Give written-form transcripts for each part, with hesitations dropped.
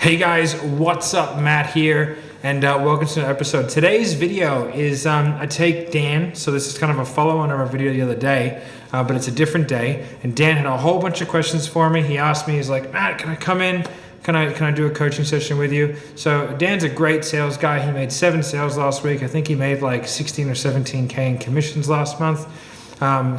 Hey guys, what's up? Matt here, and welcome to an episode. Today's video is I take Dan, so this is kind of a follow-on of our video the other day, but it's a different day. And Dan had a whole bunch of questions for me. He asked me, he's like, Matt, can I come in? Can I do a coaching session with you? So Dan's a great sales guy. He made 7 sales last week. I think he made like 16 or 17K in commissions last month.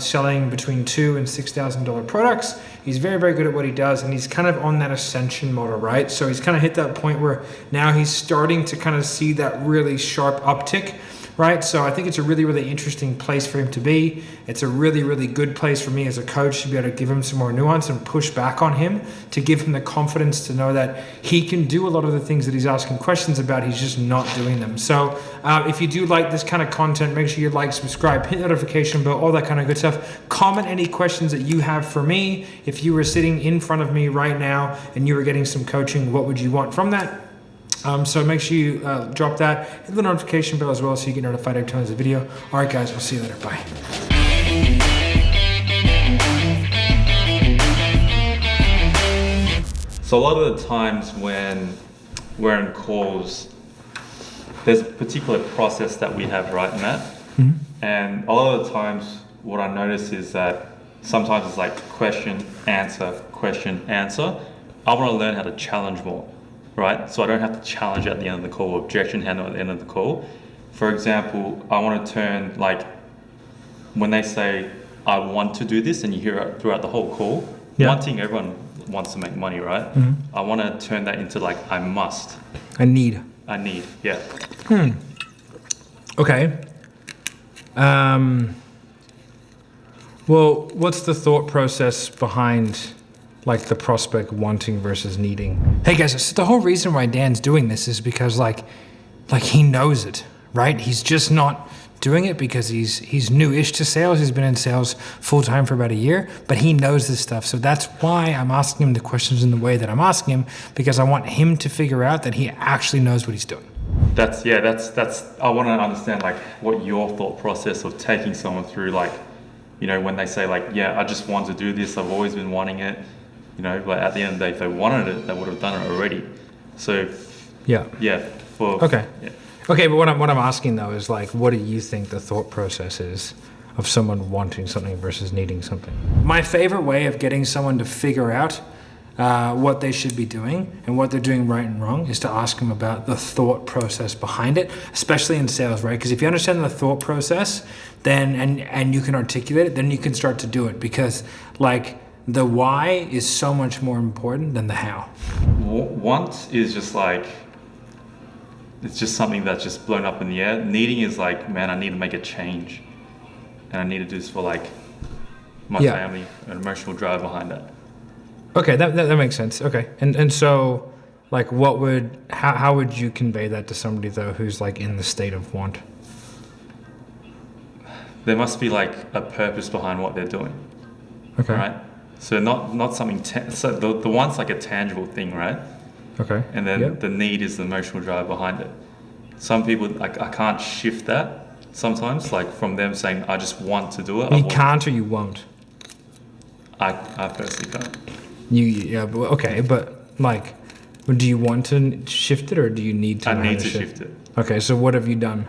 Selling between $2,000 and $6,000 products. He's very, very good at what he does, and he's kind of on that ascension model, right? So he's kind of hit that point where now he's starting to kind of see that really sharp uptick, right? So I think it's a really, really interesting place for him to be. It's a really, really good place for me as a coach to be able to give him some more nuance and push back on him, to give him the confidence to know that he can do a lot of the things that he's asking questions about. He's just not doing them. So if you do like this kind of content, make sure you like, subscribe, hit notification bell, all that kind of good stuff. Comment any questions that you have for me. If you were sitting in front of me right now and you were getting some coaching, what would you want from that? So make sure you drop that, hit the notification bell as well so you get notified every time there's a video. All right, guys, we'll see you later. Bye. So a lot of the times when we're in calls, there's a particular process that we have, right, Matt? Mm-hmm. And a lot of the times what I notice is that sometimes it's like question, answer. I want to learn how to challenge more. Right? So I don't have to challenge at the end of the call, or objection handle at the end of the call. For example, I want to turn, like, when they say, I want to do this, and you hear it throughout the whole call, wanting, everyone wants to make money, right? Mm-hmm. I want to turn that into, like, I must. I need, yeah. Okay. Well, what's the thought process behind like the prospect wanting versus needing? Hey guys, so the whole reason why Dan's doing this is because like he knows it, right? He's just not doing it because he's new-ish to sales. He's been in sales full-time for about a year, but he knows this stuff. So that's why I'm asking him the questions in the way that I'm asking him, because I want him to figure out that he actually knows what he's doing. That's I want to understand like what your thought process of taking someone through, like, you know, when they say like, yeah, I just want to do this, I've always been wanting it. You know, like at the end of the day, if they wanted it, they would have done it already. So, Okay, but what I'm asking though is like, what do you think the thought process is of someone wanting something versus needing something? My favorite way of getting someone to figure out what they should be doing and what they're doing right and wrong is to ask them about the thought process behind it, especially in sales, right? Because if you understand the thought process, then and you can articulate it, then you can start to do it, because like, the why is so much more important than the how. Want is just like, it's just something that's just blown up in the air. Needing is like, man, I need to make a change. And I need to do this for like my family, an emotional drive behind that. Okay, that makes sense. Okay, and so like how would you convey that to somebody though who's like in the state of want? There must be like a purpose behind what they're doing. Okay. Right? So not something, so the one's like a tangible thing, right? Okay. And then the need is the emotional drive behind it. Some people, like, I can't shift that sometimes, like from them saying, I just want to do it. You can't or you won't? I personally can't. But like, do you want to shift it or do you need to? I need to shift it. Okay, so what have you done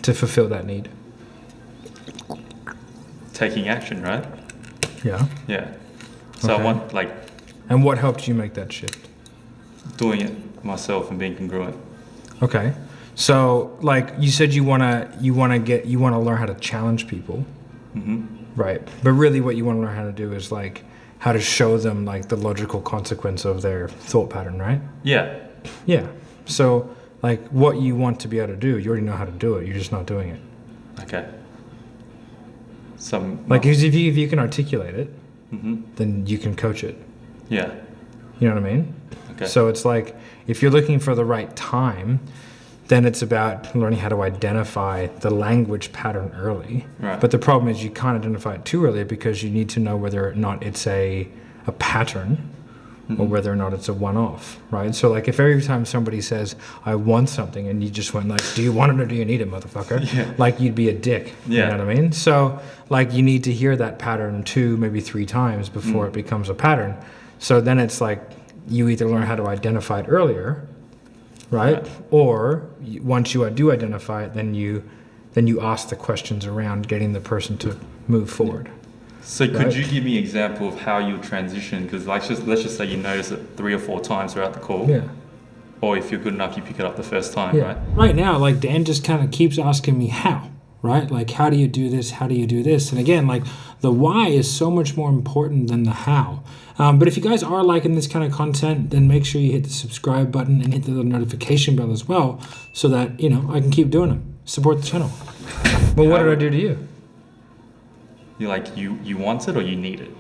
to fulfill that need? Taking action, right? Yeah. Yeah. So I want like. And what helped you make that shift? Doing it myself and being congruent. Okay. So like you said, you wanna learn how to challenge people. Mm-hmm. Right. But really, what you want to learn how to do is like how to show them like the logical consequence of their thought pattern, right? Yeah. Yeah. So like what you want to be able to do, you already know how to do it. You're just not doing it. Okay. Like if you can articulate it, then you can coach it. Yeah. You know what I mean? Okay. So it's like if you're looking for the right time, then it's about learning how to identify the language pattern early. Right. But the problem is you can't identify it too early because you need to know whether or not it's a pattern or whether or not it's a one-off, right? So like if every time somebody says, I want something, and you just went like, do you want it or do you need it, motherfucker? Yeah. Like you'd be a dick, you know what I mean? So like you need to hear that pattern 2, maybe 3 times before it becomes a pattern. So then it's like you either learn how to identify it earlier, right? Or once you do identify it, then you ask the questions around getting the person to move forward. So could you give me an example of how you transition? Because let's just say you notice it 3 or 4 times throughout the call. Yeah. Or if you're good enough, you pick it up the first time, Yeah. right? Right now, like Dan just kind of keeps asking me how, right? Like, how do you do this? How do you do this? And again, like the why is so much more important than the how. But if you guys are liking this kind of content, then make sure you hit the subscribe button and hit the little notification bell as well, so that, you know, I can keep doing them. Support the channel. Well, what did I do to you? You're like, you want it or you need it?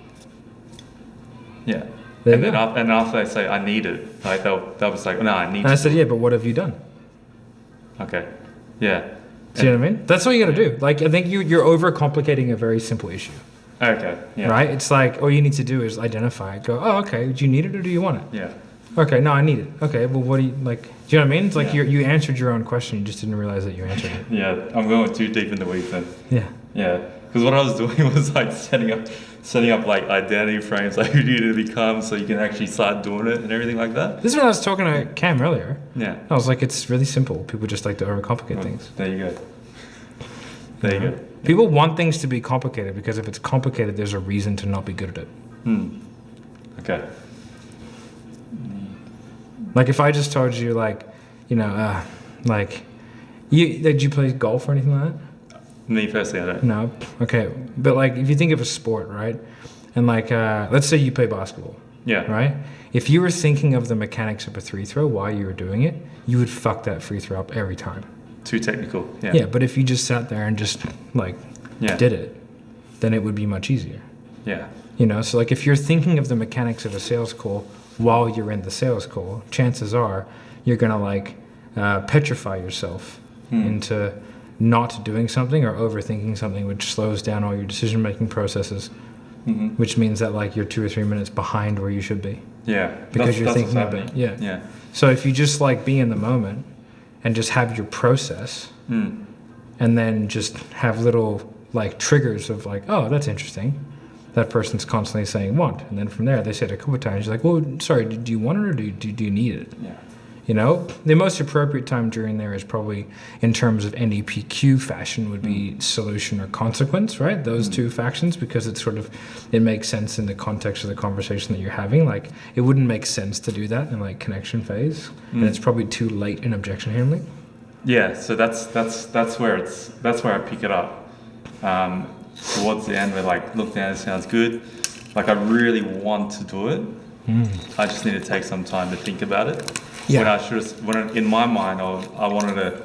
Yeah. There And you then go. after they say, I need it, like they'll be like, no, I need And I to. said, yeah, but what have you done? Okay. Yeah. See what I mean? That's what you got to do. Like, I think you're overcomplicating a very simple issue, Okay. Yeah. right? It's like, all you need to do is identify it. Go, oh, okay, do you need it or do you want it? Yeah. Okay, no, I need it. Okay, well, what do you, like, do you know what I mean? It's like Yeah. you answered your own question, you just didn't realize that you answered it. Yeah. I'm going too deep in the weeds then. Yeah. Yeah. Because what I was doing was like setting up like identity frames, like who do you need to become, so you can actually start doing it and everything like that. This is when I was talking to Cam earlier. Yeah. I was like, it's really simple. People just like to overcomplicate Well, things. There you go. There you go. People want things to be complicated because if it's complicated, there's a reason to not be good at it. Okay. Like if I just told you, like, you know, like, did you play golf or anything like that? Me personally, I don't. No. Okay. But like, if you think of a sport, right? And like, let's say you play basketball. Yeah. Right? If you were thinking of the mechanics of a free throw while you were doing it, you would fuck that free throw up every time. Too technical. Yeah. Yeah, but if you just sat there and just like did it, then it would be much easier. Yeah. You know, so like if you're thinking of the mechanics of a sales call while you're in the sales call, chances are you're gonna like petrify yourself into not doing something or overthinking something, which slows down all your decision-making processes, which means that like you're 2 or 3 minutes behind where you should be. Yeah. Because you're that's thinking what's of it. happening. Yeah. Yeah. So if you just like be in the moment and just have your process and then just have little like triggers of like, oh, that's interesting. That person's constantly saying want. And then from there, they say it a couple of times. You're like, well, sorry, do you want it or do you need it? Yeah. You know, the most appropriate time during there is probably in terms of NEPQ fashion would be solution or consequence, right? Those two factions, because it's sort of, it makes sense in the context of the conversation that you're having. Like it wouldn't make sense to do that in like connection phase. And it's probably too late in objection handling. Yeah. So that's where I pick it up. Towards the end, we're like, look, now this sounds good. Like I really want to do it. I just need to take some time to think about it. Yeah. When in my mind, I wanted to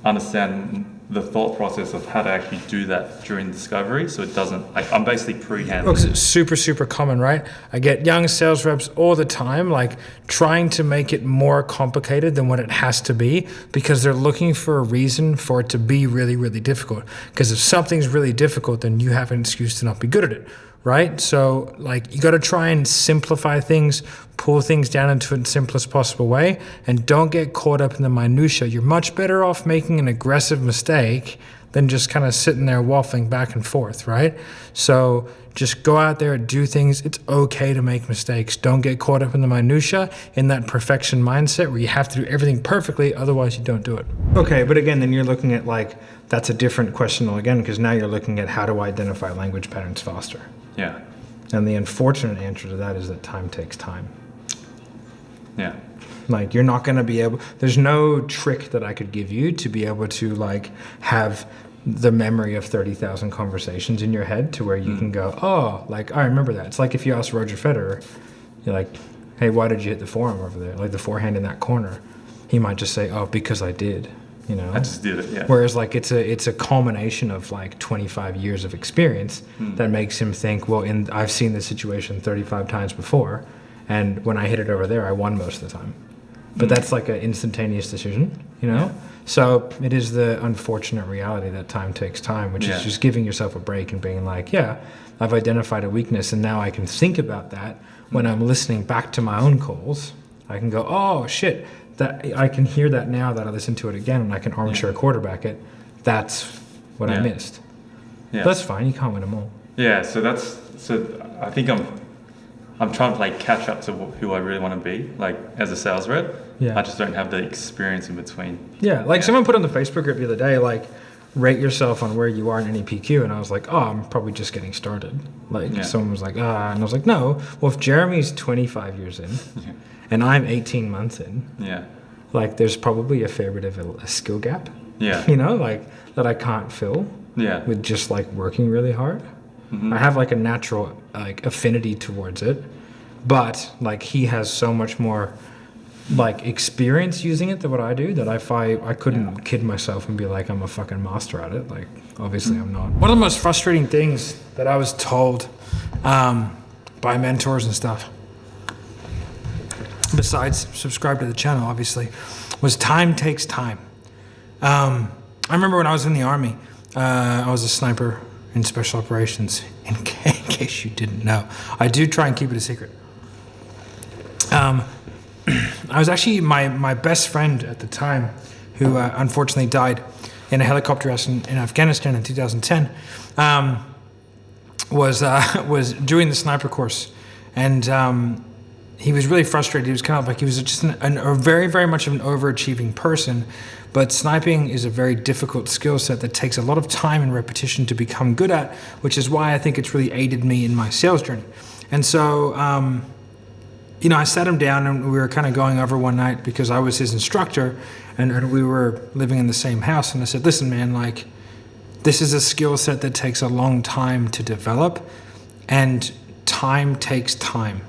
understand the thought process of how to actually do that during discovery, so it doesn't. I'm basically pre-handling. Because it's super, super common, right? I get young sales reps all the time, like trying to make it more complicated than what it has to be because they're looking for a reason for it to be really, really difficult. Because if something's really difficult, then you have an excuse to not be good at it, right? So like you got to try and simplify things, pull things down into the simplest possible way, and don't get caught up in the minutia. You're much better off making an aggressive mistake than just kind of sitting there waffling back and forth, right? So just go out there and do things. It's okay to make mistakes. Don't get caught up in the minutia, in that perfection mindset where you have to do everything perfectly, otherwise you don't do it. Okay, but again, then you're looking at like, that's a different question again, because now you're looking at how to identify language patterns faster. Yeah. And the unfortunate answer to that is that time takes time. Yeah. Like you're not going to be able, there's no trick that I could give you to be able to like have the memory of 30,000 conversations in your head to where you can go, oh, like I remember that. It's like if you ask Roger Federer, you're like, hey, why did you hit the forearm over there? Like the forehand in that corner. He might just say, oh, because I did. You know, I just did it. Yeah. Whereas like it's a culmination of like 25 years of experience that makes him think, well, I've seen this situation 35 times before, and when I hit it over there, I won most of the time. But that's like an instantaneous decision, you know? Yeah. So it is the unfortunate reality that time takes time, which is just giving yourself a break and being like, yeah, I've identified a weakness and now I can think about that when I'm listening back to my own calls. I can go, oh shit, that I can hear that now that I listen to it again and I can armchair quarterback it. That's what I missed. Yeah. That's fine, you can't win them all. Yeah, so I think I'm trying to like catch up to who I really want to be, like as a sales rep. Yeah. I just don't have the experience in between. Yeah, like someone put on the Facebook group the other day, like, rate yourself on where you are in any PQ, and I was like, oh, I'm probably just getting started. Like, someone was like, and I was like, no. Well, if Jeremy's 25 years in, and I'm 18 months in, like, there's probably a fair bit of a skill gap. Yeah. You know, like, that I can't fill. Yeah. With just like working really hard. I have like a natural like affinity towards it, but like he has so much more like experience using it than what I do that I couldn't kid myself and be like I'm a fucking master at it. Like obviously I'm not. One of the most frustrating things that I was told by mentors and stuff, besides subscribe to the channel obviously, was time takes time. I remember when I was in the Army, I was a sniper in special operations, in case you didn't know. I do try and keep it a secret. I was actually, my best friend at the time, who unfortunately died in a helicopter accident in Afghanistan in 2010, was doing the sniper course. And he was really frustrated. He was kind of like, he was just a very, very much of an overachieving person. But sniping is a very difficult skill set that takes a lot of time and repetition to become good at, which is why I think it's really aided me in my sales journey. And so, you know, I sat him down and we were kind of going over one night because I was his instructor and we were living in the same house. And I said, listen, man, like, this is a skill set that takes a long time to develop, and time takes time.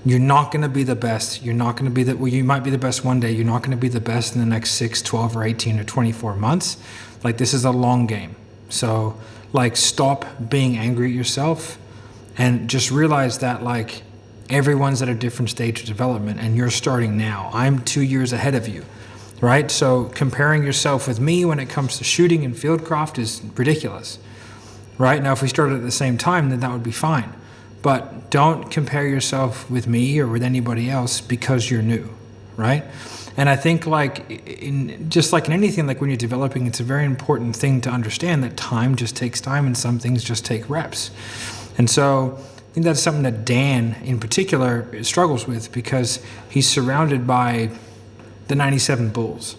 You're not going to be the best. You're not going to be well, you might be the best one day. You're not going to be the best in the next 6, 12, or 18, or 24 months. Like, this is a long game. So, like, stop being angry at yourself and just realize that, like, everyone's at a different stage of development and you're starting now. I'm 2 years ahead of you, right? So comparing yourself with me when it comes to shooting and fieldcraft is ridiculous, right? Now, if we started at the same time, then that would be fine. But don't compare yourself with me or with anybody else because you're new, right? And I think just like in anything, like when you're developing, it's a very important thing to understand that time just takes time and some things just take reps. And so I think that's something that Dan in particular struggles with because he's surrounded by the 97 Bulls,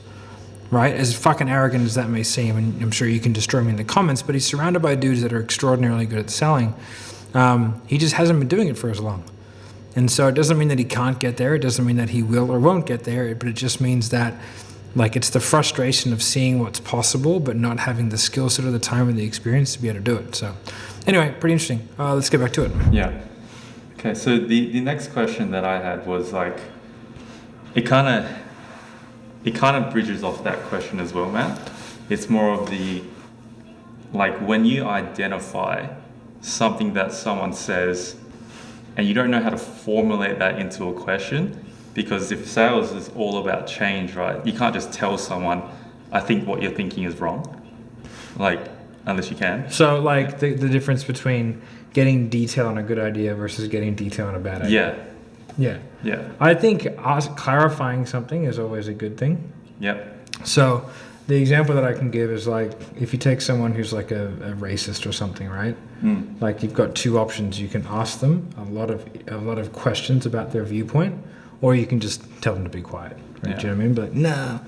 right? As fucking arrogant as that may seem, and I'm sure you can destroy me in the comments, but he's surrounded by dudes that are extraordinarily good at selling. He just hasn't been doing it for as long. And so it doesn't mean that he can't get there. It doesn't mean that he will or won't get there, but it just means that like it's the frustration of seeing what's possible, but not having the skill set or the time and the experience to be able to do it. So anyway, pretty interesting. Let's get back to it. Yeah. Okay, so the next question that I had was like, it kind of bridges off that question as well, Matt. It's more of the, like when you identify something that someone says and you don't know how to formulate that into a question, because if sales is all about change, right, you can't just tell someone, I think what you're thinking is wrong, like, unless you can. So like the difference between getting detail on a good idea versus getting detail on a bad idea. Yeah. I think clarifying something is always a good thing. Yep. So the example that I can give is like if you take someone who's like a racist or something, right? Like you've got two options. You can ask them a lot of questions about their viewpoint, or you can just tell them to be quiet. Right? Yeah. Do you know what I mean? But no,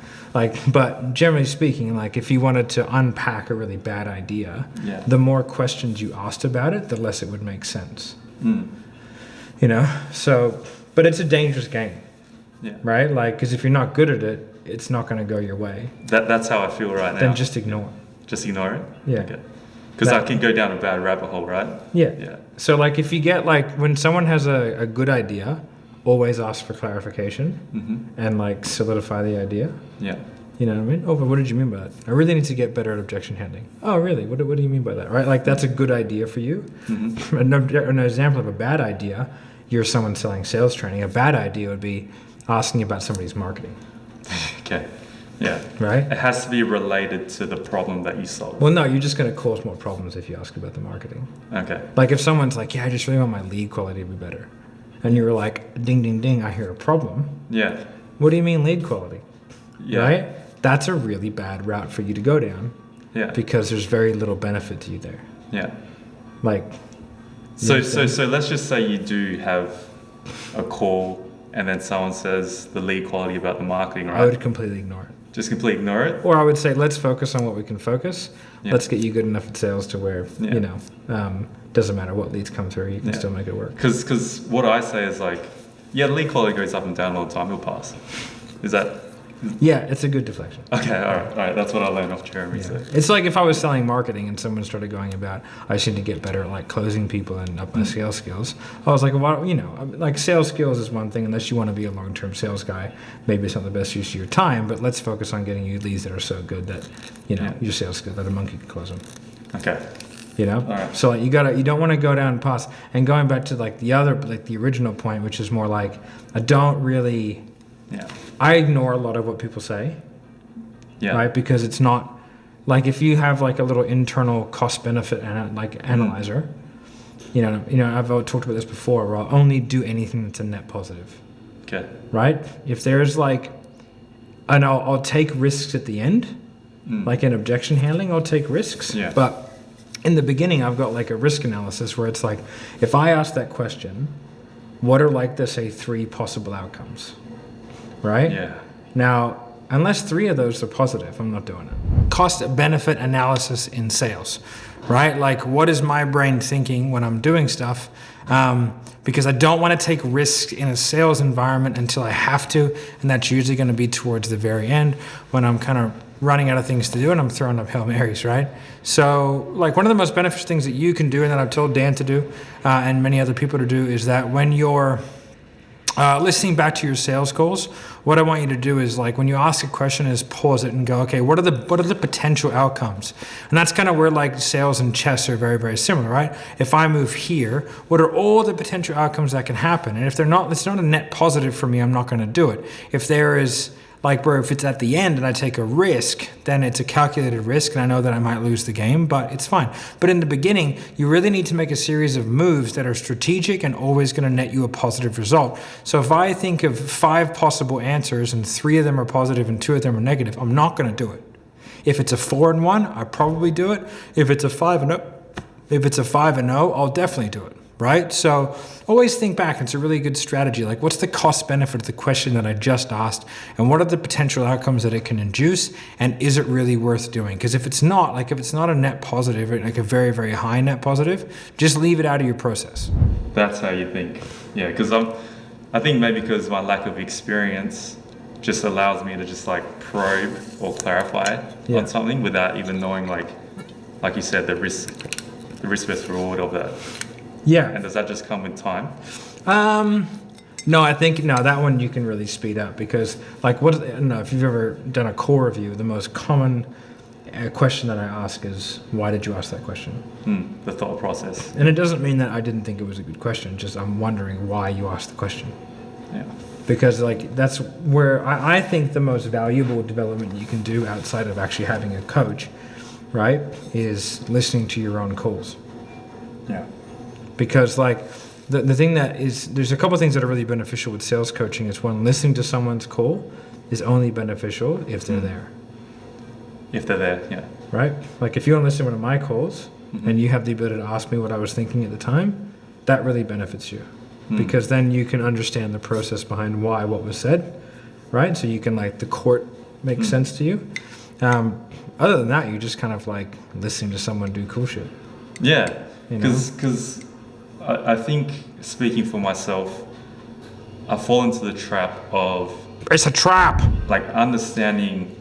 but generally speaking, like if you wanted to unpack a really bad idea, the more questions you asked about it, the less it would make sense. You know, so, but it's a dangerous game, right? Like, because if you're not good at it, it's not going to go your way. That's how I feel right now. Then just ignore it. Just ignore it? Yeah. Okay. Because I can go down a bad rabbit hole, right? Yeah. So like if you get like, when someone has a good idea, always ask for clarification and like solidify the idea. Yeah. You know what I mean? Oh, but what did you mean by that? I really need to get better at objection handling. Oh, really? What do you mean by that? Right? Like that's a good idea for you. An example of a bad idea, you're someone selling sales training. A bad idea would be asking about somebody's marketing. Okay. Yeah. Right? It has to be related to the problem that you solve. Well, no, you're just going to cause more problems if you ask about the marketing. Okay. Like if someone's like, yeah, I just really want my lead quality to be better. And you were like, ding, ding, ding, I hear a problem. Yeah. What do you mean lead quality? Yeah. Right? That's a really bad route for you to go down. Yeah. Because there's very little benefit to you there. Yeah. Like, So let's just say you do have a call and then someone says the lead quality about the marketing, right? I would completely ignore it. Just completely ignore it? Or I would say, let's focus on what we can focus. Yeah. Let's get you good enough at sales to where, doesn't matter what leads come through, you can still make it work. Because what I say is like, yeah, the lead quality goes up and down all the time, it'll pass. Is that... Yeah, it's a good deflection. Okay, all right. That's what I learned off Jeremy. Yeah. So. It's like if I was selling marketing and someone started going about, I just need to get better at like closing people and up my sales skills. I was like, well, like sales skills is one thing, unless you want to be a long-term sales guy, maybe it's not the best use of your time, but let's focus on getting you leads that are so good that, your sales skills, that a monkey can close them. Okay. All right. So like you don't want to go down past, and going back to like the other, like the original point, which is more like, I don't really, I ignore a lot of what people say. Yeah. Right, because it's not like if you have like a little internal cost benefit analyzer, I've talked about this before, where I'll only do anything that's a net positive. Okay. Right? If there's like, and I'll take risks at the end, like in objection handling, I'll take risks. Yeah. But in the beginning, I've got like a risk analysis where it's like, if I ask that question, what are like the say 3 possible outcomes? Right? Yeah. Now, unless 3 of those are positive, I'm not doing it. Cost benefit analysis in sales, right? Like, what is my brain thinking when I'm doing stuff? Because I don't want to take risks in a sales environment until I have to, and that's usually going to be towards the very end when I'm kind of running out of things to do and I'm throwing up Hail Marys, right? So, like, one of the most beneficial things that you can do, and that I've told Dan to do, and many other people to do, is that when you're listening back to your sales calls, what I want you to do is, like, when you ask a question, is pause it and go, okay, what are the potential outcomes? And that's kind of where like sales and chess are very, very similar, right? If I move here, what are all the potential outcomes that can happen? And if it's not a net positive for me, I'm not going to do it. If there is, like, where if it's at the end and I take a risk, then it's a calculated risk and I know that I might lose the game, but it's fine. But in the beginning, you really need to make a series of moves that are strategic and always going to net you a positive result. So if I think of 5 possible answers and 3 of them are positive and 2 of them are negative, I'm not going to do it. If it's a 4 and 1, I probably do it. If it's a 5 and 0, I'll definitely do it. Right? So always think back. It's a really good strategy. Like, what's the cost benefit of the question that I just asked? And what are the potential outcomes that it can induce? And is it really worth doing? Because if it's not a net positive, like a very, very high net positive, just leave it out of your process. That's how you think. Yeah, because I think maybe because my lack of experience just allows me to just like probe or clarify on something without even knowing, like you said, the risk versus reward of that. Yeah. And does that just come with time? No, I think that one you can really speed up, because like I don't know if you've ever done a core review, the most common question that I ask is, why did you ask that question? The thought process. And it doesn't mean that I didn't think it was a good question, just I'm wondering why you asked the question. Yeah. Because like that's where I think the most valuable development you can do outside of actually having a coach, right, is listening to your own calls. Yeah. Because like the thing that is, there's a couple of things that are really beneficial with sales coaching. Is one, listening to someone's call is only beneficial if they're there. If they're there, yeah. Right? Like if you want to listen to one of my calls and you have the ability to ask me what I was thinking at the time, that really benefits you. Because then you can understand the process behind why what was said, right? So you can, like, the court makes sense to you. Other than that, you're just kind of like listening to someone do cool shit. Yeah, because I think, speaking for myself, I fall into the trap of... It's a trap! Like, understanding,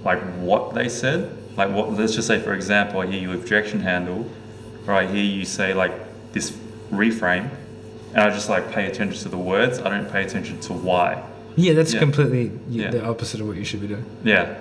like, what they said. Like, let's just say, for example, I hear you objection handle, or I hear you say, like, this reframe, and I just, like, pay attention to the words. I don't pay attention to why. Yeah, that's completely the opposite of what you should be doing. Yeah.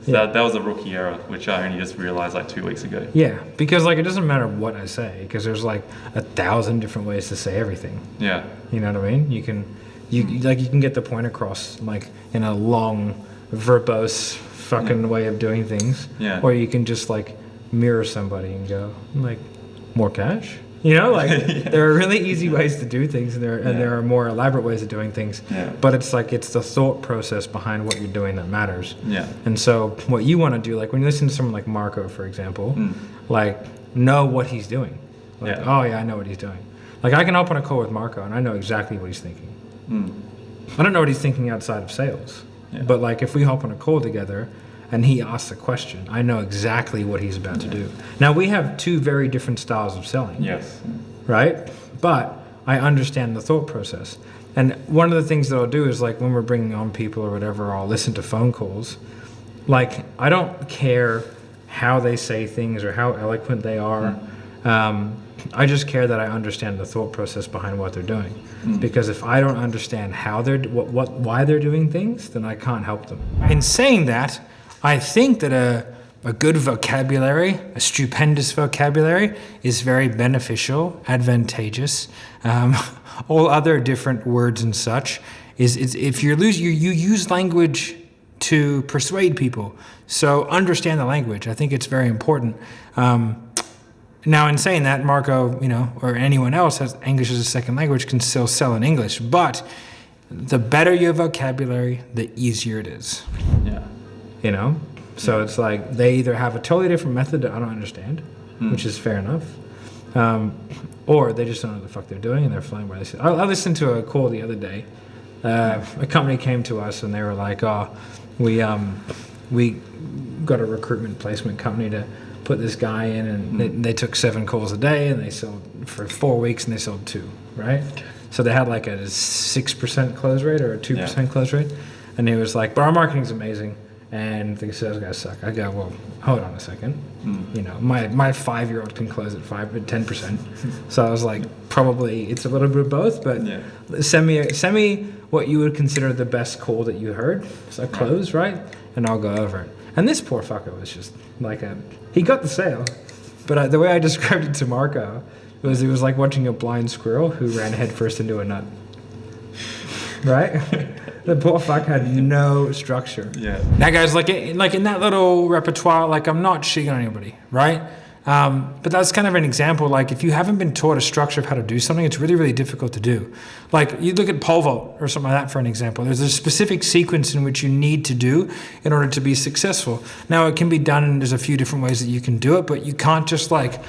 So that was a rookie error, which I only just realized like 2 weeks ago. Yeah, because like it doesn't matter what I say, because there's like 1,000 different ways to say everything. Yeah. You know what I mean? You can get the point across like in a long, verbose fucking way of doing things. Yeah. Or you can just like mirror somebody and go like, more cash. You know, like there are really easy ways to do things, and there are more elaborate ways of doing things. Yeah. But it's like it's the thought process behind what you're doing that matters. Yeah. And so what you want to do, like when you listen to someone like Marco, for example, like know what he's doing. Like, Yeah. oh yeah, I know what he's doing. Like I can hop on a call with Marco and I know exactly what he's thinking. I don't know what he's thinking outside of sales. Yeah. But like if we hop on a call together and he asks a question, I know exactly what he's about to do. Now we have two very different styles of selling. Yes. Right? But I understand the thought process. And one of the things that I'll do is like when we're bringing on people or whatever, I'll listen to phone calls. Like I don't care how they say things or how eloquent they are. I just care that I understand the thought process behind what they're doing. Because if I don't understand how they're why they're doing things, then I can't help them. In saying that, I think that a good vocabulary, a stupendous vocabulary, is very beneficial, advantageous. All other different words and such is if you use language to persuade people. So understand the language. I think it's very important. Now, in saying that, Marco, or anyone else has English as a second language can still sell in English. But the better your vocabulary, the easier it is. Yeah. So it's like they either have a totally different method that I don't understand, which is fair enough, or they just don't know what the fuck they're doing and they're flying by the seat. I listened to a call the other day. A company came to us and they were like, "Oh, we got a recruitment placement company to put this guy in, and they took 7 calls a day and they sold for 4 weeks and they sold 2, right? So they had like a 6% close rate or a 2% close rate, and he was like, "But our marketing's amazing." And the sales guys suck. I go, well, hold on a second. My 5-year-old can close at 10%. So I was like, probably it's a little bit of both, but send me what you would consider the best call that you heard, so close, right? And I'll go over it. And this poor fucker was just like he got the sale, but the way I described it to Marco was it was like watching a blind squirrel who ran headfirst into a nut. Right? The poor fuck had no structure. Yeah. Now, guys, like in that little repertoire, like I'm not shitting on anybody, right? But that's kind of an example. Like if you haven't been taught a structure of how to do something, it's really, really difficult to do. Like you look at pole vault or something like that for an example. There's a specific sequence in which you need to do in order to be successful. Now it can be done, and there's a few different ways that you can do it, but you can't just like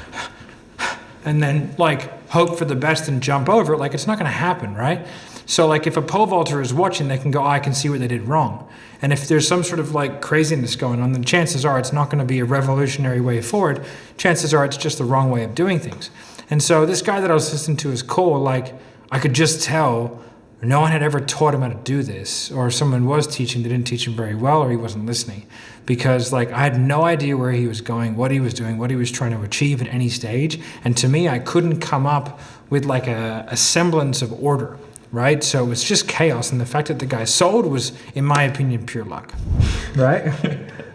and then like hope for the best and jump over it. Like it's not going to happen, right? So like if a pole vaulter is watching, they can go, I can see what they did wrong. And if there's some sort of like craziness going on, then chances are it's not going to be a revolutionary way forward. Chances are it's just the wrong way of doing things. And so this guy that I was listening to his call, like I could just tell no one had ever taught him how to do this, or someone was teaching, they didn't teach him very well, or he wasn't listening. Because like I had no idea where he was going, what he was doing, what he was trying to achieve at any stage. And to me, I couldn't come up with like a semblance of order. Right? So it was just chaos, and the fact that the guy sold was, in my opinion, pure luck. Right?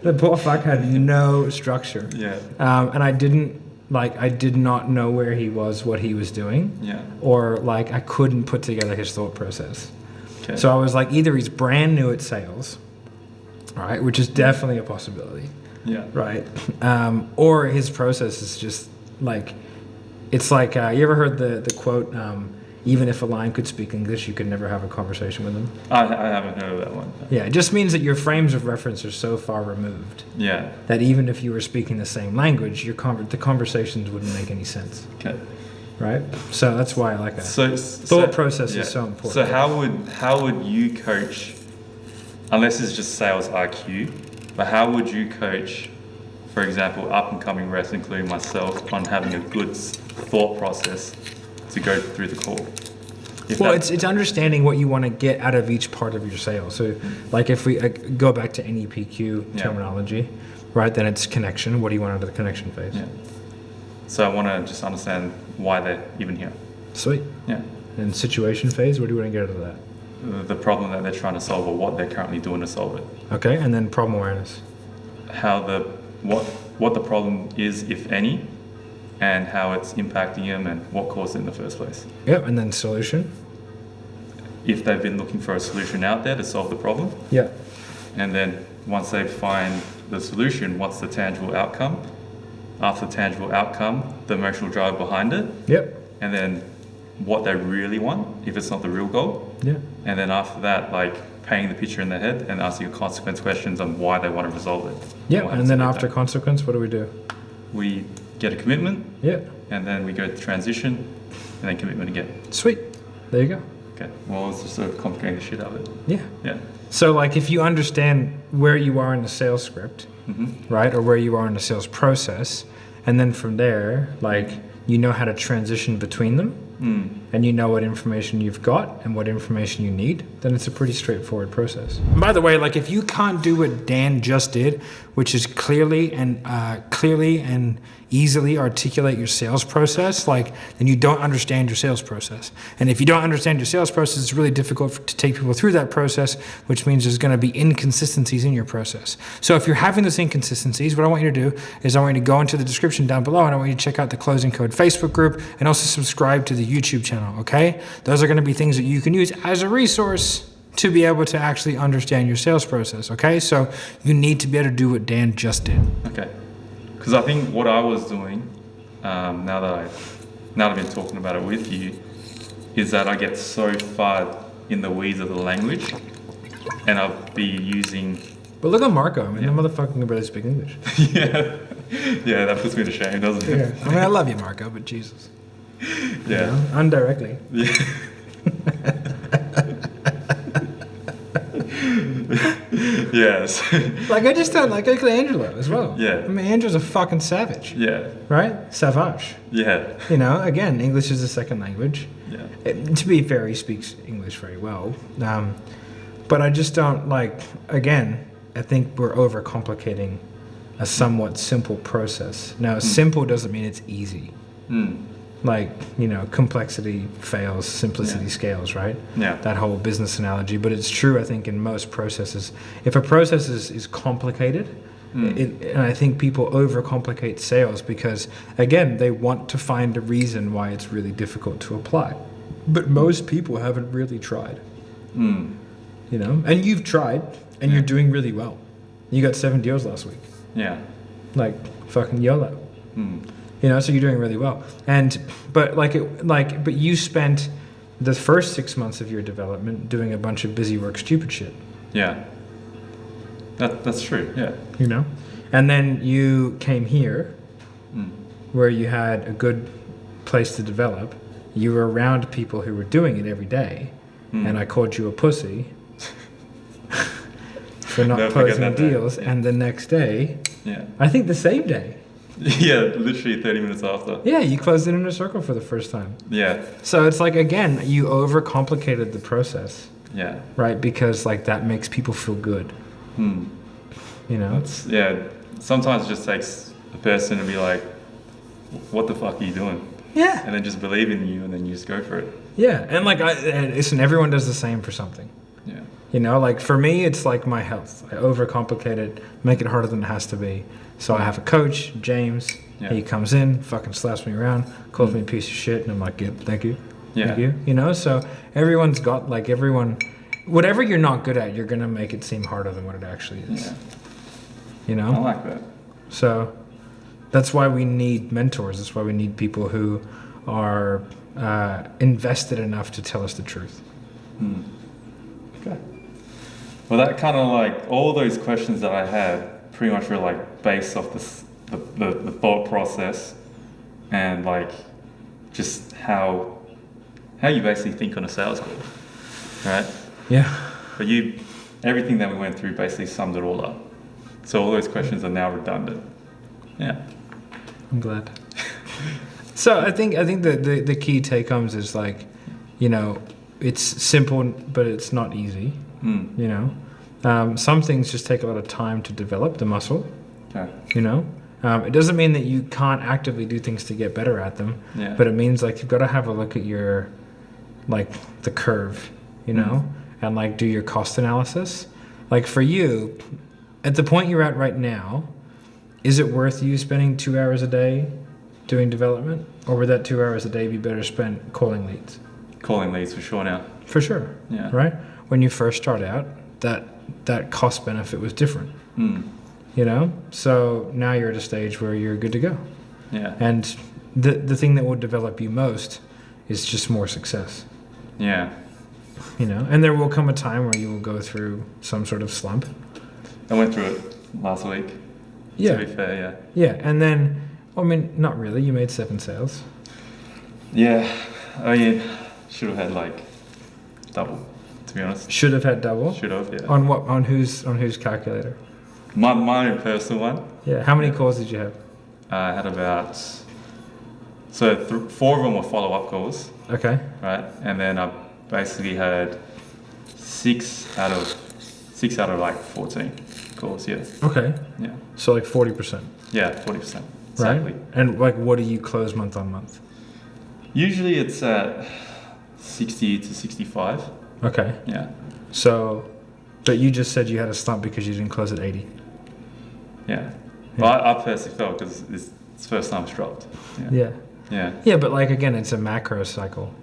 The poor fuck had no structure. Yeah. And I did not know where he was, what he was doing. Yeah. Or like I couldn't put together his thought process. Okay. So I was like, either he's brand new at sales, right? Which is definitely a possibility. Yeah. Right? Or his process is just like, it's like, you ever heard the quote, even if a lion could speak English, you could never have a conversation with him? I haven't heard of that one. Yeah, it just means that your frames of reference are so far removed Yeah. that even if you were speaking the same language, the conversations wouldn't make any sense. Okay. Right? So that's why like thought process is so important. So how would you coach, unless it's just sales IQ, but how would you coach, for example, up and coming reps, including myself, on having a good thought process to go through the call? It's understanding what you want to get out of each part of your sale. So like if we go back to NEPQ terminology, right, then it's connection. What do you want out of the connection phase? Yeah. So I want to just understand why they're even here. Sweet. Yeah. And situation phase, what do you want to get out of that? The problem that they're trying to solve, or what they're currently doing to solve it. Okay, and then problem awareness. What the problem is, if any, and how it's impacting them and what caused it in the first place. Yep, and then solution. If they've been looking for a solution out there to solve the problem. Yeah. And then once they find the solution, what's the tangible outcome? After the tangible outcome, the emotional drive behind it. Yep. And then what they really want, if it's not the real goal. Yeah. And then after that, like painting the picture in their head and asking consequence questions on why they want to resolve it. Yeah, and then after consequence, what do? We get a commitment. Yeah. And then we go to transition, and then commitment again. Sweet. There you go. Okay. Well, it's just sort of complicating the shit out of it. Yeah. Yeah. So like if you understand where you are in the sales script, right, or where you are in the sales process, and then from there, like you know how to transition between them, and you know what information you've got and what information you need, then it's a pretty straightforward process. And by the way, like if you can't do what Dan just did, which is clearly and easily articulate your sales process, like then you don't understand your sales process. And if you don't understand your sales process, it's really difficult to take people through that process, which means there's going to be inconsistencies in your process. So if you're having those inconsistencies, what I want you to do is I want you to go into the description down below and I want you to check out the Closing Code Facebook group and also subscribe to the YouTube channel, okay? Those are going to be things that you can use as a resource to be able to actually understand your sales process, okay? So you need to be able to do what Dan just did. Okay. Because I think what I was doing, now that I've been talking about it with you, is that I get so far in the weeds of the language, and I'll be using. But look at Marco. I mean, the motherfucker can barely speak English. Yeah, that puts me to shame, doesn't it? Yeah. I mean, I love you, Marco, but Jesus. Yeah. You know, indirectly. Yeah. Yes. Like I just don't like Angelo as well. Yeah. I mean, Andrew's a fucking savage. Yeah. Right? Savage. Yeah. You know, again, English is a second language. Yeah. To be fair, he speaks English very well. But I just don't like, again, I think we're overcomplicating a somewhat simple process. Now, simple doesn't mean it's easy. Like, you know, complexity fails, simplicity scales, right? Yeah. That whole business analogy. But it's true, I think, in most processes. If a process is complicated, and I think people overcomplicate sales because, again, they want to find a reason why it's really difficult to apply. But most people haven't really tried. You know? And you've tried, and you're doing really well. You got 7 deals last week. Yeah. Like, fucking YOLO. You know, so you're doing really well. But you spent the first 6 months of your development doing a bunch of busy work, stupid shit. Yeah. That's true. Yeah. You know, and then you came here, where you had a good place to develop. You were around people who were doing it every day, and I called you a pussy for not closing deals. And the next day, I think the same day. Yeah, literally 30 minutes after. Yeah, you closed it in a circle for the first time. Yeah. So it's like, again, you overcomplicated the process. Yeah. Right? Because like that makes people feel good. You know? Sometimes it just takes a person to be like, what the fuck are you doing? Yeah. And then just believe in you and then you just go for it. Yeah. And like, listen, everyone does the same for something. Yeah. You know, like for me, it's like my health. I overcomplicate it, make it harder than it has to be. So I have a coach, James. Yeah. He comes in, fucking slaps me around, calls me a piece of shit, and I'm like, yeah, thank you. Yeah. Thank you. You know, so everyone's got, like, whatever you're not good at, you're going to make it seem harder than what it actually is. Yeah. You know? I like that. So that's why we need mentors. That's why we need people who are invested enough to tell us the truth. Okay. Well, that kind of like, all those questions that I had pretty much were like based off the thought process and like just how you basically think on a sales call, right? Yeah. But everything that we went through basically summed it all up. So all those questions are now redundant. Yeah. I'm glad. So I think the key take homes is like, you know, it's simple, but it's not easy. You know, some things just take a lot of time to develop the muscle. Okay. You know, it doesn't mean that you can't actively do things to get better at them. Yeah. But it means like you've got to have a look at your, like the curve, you know, and like do your cost analysis. Like for you, at the point you're at right now, is it worth you spending 2 hours a day doing development, or would that 2 hours a day be better spent calling leads? Calling leads for sure now. For sure. Yeah. Right? When you first start out, that cost benefit was different. You know? So now you're at a stage where you're good to go. Yeah. And the thing that will develop you most is just more success. Yeah. You know? And there will come a time where you will go through some sort of slump. I went through it last week. Yeah. To be fair, yeah. Yeah. And then I mean, not really. You made 7 sales. Yeah, I mean, should have had like double, to be honest. Should have had double. Should have, yeah. On what? On whose calculator? My own personal one. Yeah. How many calls did you have? I had about 4 of them were follow-up calls, Okay. right? And then I basically had 6 out of like 14 calls. Yeah. Okay. Yeah. So like 40%. Yeah, 40%. Exactly. Right. And like, what do you close month on month? Usually it's at 60 to 65. Okay. Yeah. So, but you just said you had a slump because you didn't close at 80. Yeah. Well, I personally felt because it's the first time it's dropped. Yeah. Yeah. Yeah. Yeah, but like again, it's a macro cycle.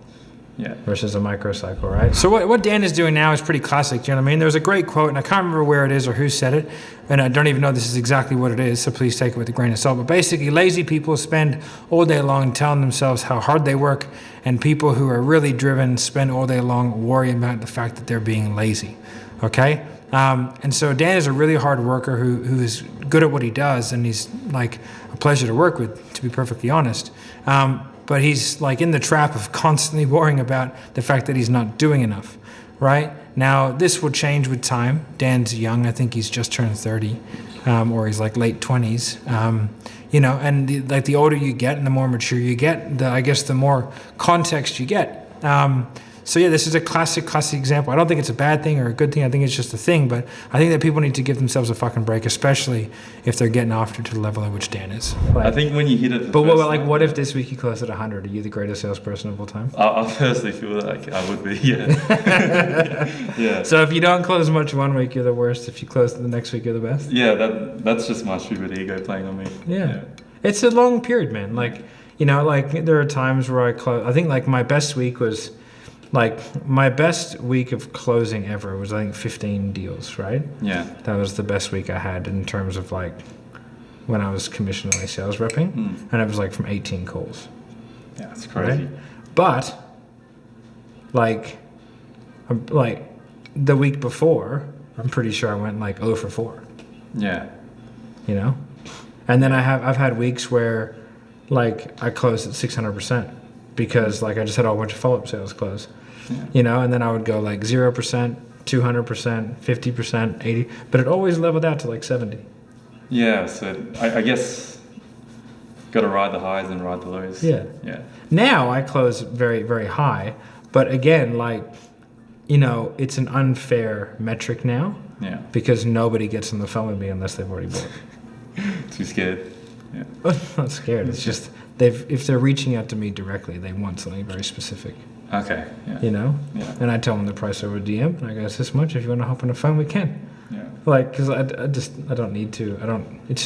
Yeah. Versus a microcycle, right? So what Dan is doing now is pretty classic, do you know what I mean? There's a great quote, and I can't remember where it is or who said it, and I don't even know this is exactly what it is, so please take it with a grain of salt. But basically, lazy people spend all day long telling themselves how hard they work, and people who are really driven spend all day long worrying about the fact that they're being lazy, okay? And so Dan is a really hard worker who is good at what he does, and he's like a pleasure to work with, to be perfectly honest. But he's like in the trap of constantly worrying about the fact that he's not doing enough, right? Now, this will change with time. Dan's young. I think he's just turned 30, or he's like late 20s. You know, and the older you get and the more mature you get, I guess the more context you get. So yeah, this is a classic example. I don't think it's a bad thing or a good thing. I think it's just a thing. But I think that people need to give themselves a fucking break, especially if they're getting after to the level at which Dan is. I think when you hit it. But what if this week you closed at 100? Are you the greatest salesperson of all time? I personally feel like I would be. Yeah. Yeah. So if you don't close much one week, you're the worst. If you close the next week, you're the best. Yeah, that's just my stupid ego playing on me. Yeah. It's a long period, man. Like, you know, like there are times where I close. I think like my best week of closing ever was, I think, 15 deals, right? Yeah. That was the best week I had in terms of like when I was commissionally sales repping, and it was like from 18 calls. Yeah, it's crazy. Right? But like the week before, I'm pretty sure I went like 0 for 4. Yeah. You know? And then I've had weeks where like I closed at 600% because like I just had a whole bunch of follow-up sales close. Yeah. You know, and then I would go like 0%, 200%, 50%, 80, but it always leveled out to like 70. Yeah, so I guess got to ride the highs and ride the lows. Yeah. Yeah. Now I close very, very high, but again, like, you know, it's an unfair metric now. Yeah. Because nobody gets on the phone with me unless they've already bought. Too scared. Yeah. I'm not scared. It's just if they're reaching out to me directly, they want something very specific. Okay. Yeah. You know? Yeah. And I tell them the price over DM, and I go, it's this much. If you want to hop on the phone, we can. Yeah. Like, because I don't need to. I don't. It's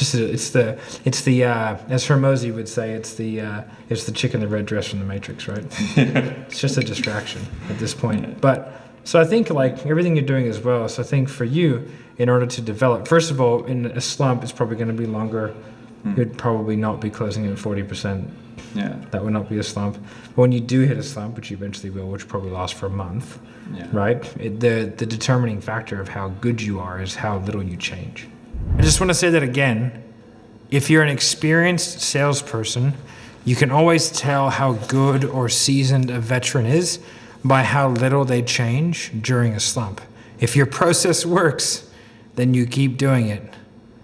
the as Hermosi would say, it's the chick in the red dress from the Matrix, right? It's just a distraction at this point. Yeah. But so I think like everything you're doing as well. So I think for you, in order to develop, first of all, in a slump, it's probably going to be longer. You'd probably not be closing at 40%. Yeah. That would not be a slump. But when you do hit a slump, which you eventually will, which probably lasts for a month, right? The determining factor of how good you are is how little you change. I just want to say that again. If you're an experienced salesperson, you can always tell how good or seasoned a veteran is by how little they change during a slump. If your process works, then you keep doing it,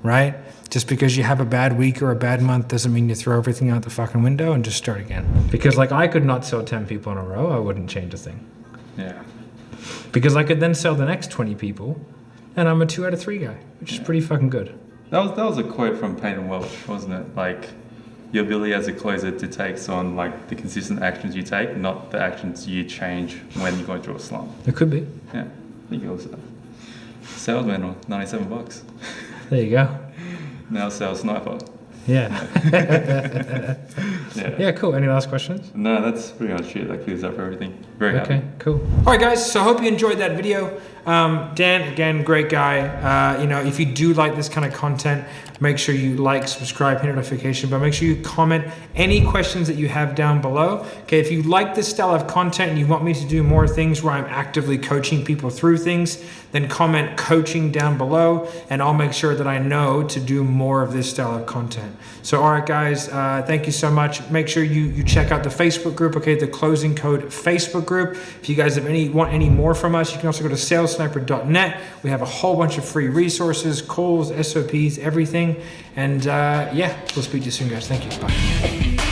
right? Just because you have a bad week or a bad month doesn't mean you throw everything out the fucking window and just start again. Because like I could not sell 10 people in a row, I wouldn't change a thing. Yeah. Because I could then sell the next 20 people, and I'm a 2 out of 3 guy, which is pretty fucking good. That was a quote from Payne and Welch, wasn't it? Like, your ability as a closer to take on like the consistent actions you take, not the actions you change when you're going through a slump. It could be. Yeah. I think it was salesman or $97. There you go. Now sales sniper. Yeah. Yeah, cool. Any last questions? No, that's pretty much it. That clears up everything. Very happy. Okay, cool. All right, guys. So I hope you enjoyed that video. Dan, again, great guy. You know, if you do like this kind of content, make sure you like, subscribe, hit notification, but make sure you comment any questions that you have down below. Okay, if you like this style of content and you want me to do more things where I'm actively coaching people through things, then comment coaching down below and I'll make sure that I know to do more of this style of content. So, all right, guys, thank you so much. Make sure you check out the Facebook group, okay, the Closing Code Facebook group. If you guys have want any more from us, you can also go to salessniper.net. We have a whole bunch of free resources, calls, SOPs, everything. And yeah, we'll speak to you soon, guys. Thank you. Bye.